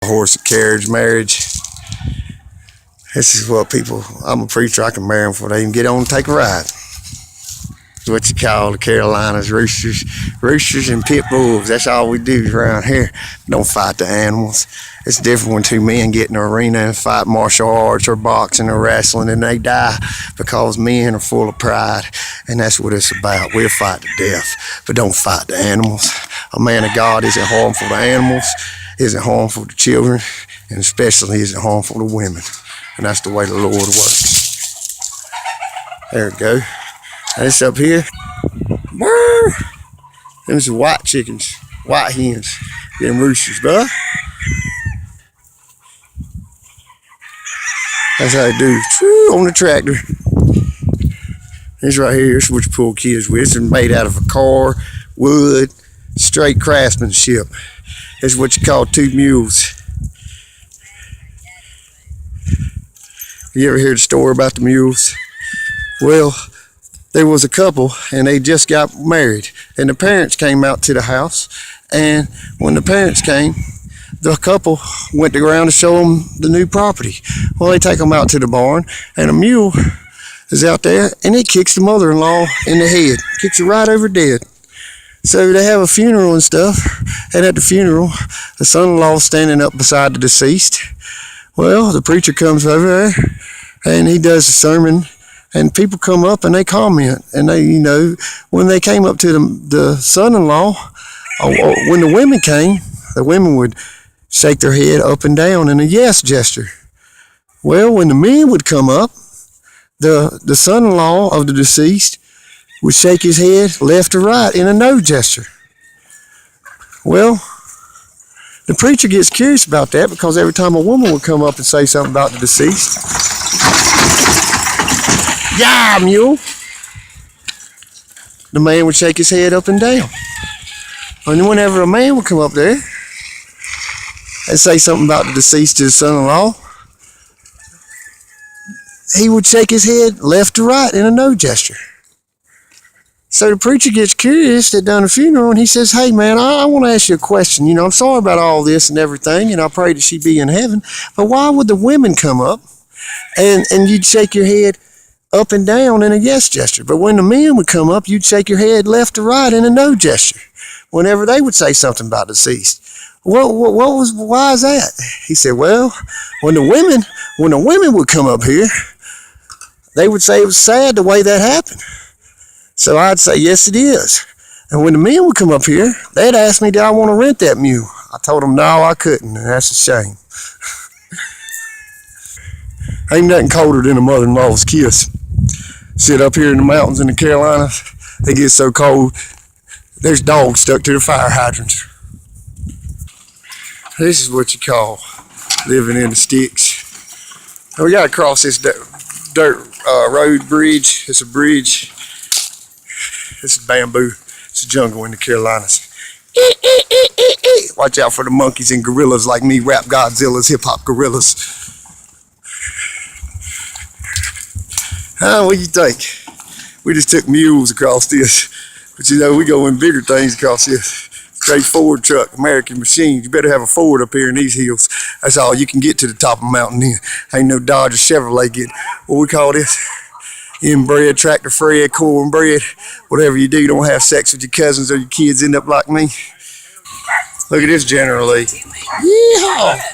horse and carriage marriage. This is what people, I'm a preacher, I can marry them before they even get on and take a ride. It's what you call the Carolinas, roosters and pit bulls. That's all we do around here. Don't fight the animals. It's different when two men get in the arena and fight martial arts or boxing or wrestling and they die because men are full of pride. And that's what it's about. We'll fight to death, but don't fight the animals. A man of God isn't harmful to animals, isn't harmful to children, and especially isn't harmful to women. And that's the way the Lord works. There we go. This up here. There's some white chickens, white hens, them roosters, bro. That's how they do. On the tractor. This right here, this is what you pull kids with. This is made out of a car, wood, straight craftsmanship. This is what you call two mules. You ever hear the story about the mules? Well, there was a couple and they just got married and the parents came out to the house, and when the parents came, the couple went around to show them the new property. Well, they take them out to the barn and a mule is out there and it kicks the mother-in-law in the head, kicks her right over dead. So they have a funeral and stuff, and at the funeral, the son-in-law standing up beside the deceased. Well, the preacher comes over there and he does the sermon, and people come up and they comment. And they, you know, when they came up to the son-in-law, when the women came, the women would shake their head up and down in a yes gesture. Well, when the men would come up, the son-in-law of the deceased would shake his head left or right in a no gesture. Well, the preacher gets curious about that because every time a woman would come up and say something about the deceased, yeah, mule, the man would shake his head up and down. And whenever a man would come up there and say something about the deceased to his son-in-law, he would shake his head left to right in a no gesture. So the preacher gets curious at done a funeral and he says, hey man, I want to ask you a question. You know, I'm sorry about all this and everything, and I pray that she be in heaven, but why would the women come up and you'd shake your head up and down in a yes gesture, but when the men would come up, you'd shake your head left to right in a no gesture whenever they would say something about deceased? Why is that? He said, well, when the women would come up here, they would say it was sad the way that happened. So I'd say, yes, it is. And when the men would come up here, they'd ask me, did I want to rent that mule? I told them, no, I couldn't, and that's a shame. Ain't nothing colder than a mother-in-law's kiss. Sit up here in the mountains in the Carolinas, they get so cold, there's dogs stuck to the fire hydrants. This is what you call living in the sticks. And we got to cross this dirt road bridge. It's a bridge. This is bamboo. It's a jungle in the Carolinas. Watch out for the monkeys and gorillas like me, rap Godzilla's, hip-hop gorillas. What do you think? We just took mules across this. But you know, we go in bigger things across this. Straight Ford truck, American machines. You better have a Ford up here in these hills. That's all you can get to the top of the mountain then. Ain't no Dodge or Chevrolet get, what we call this? Inbred, tractor fred, cornbread. Whatever you do, don't have sex with your cousins or your kids end up like me. Look at this General Lee. Yeehaw!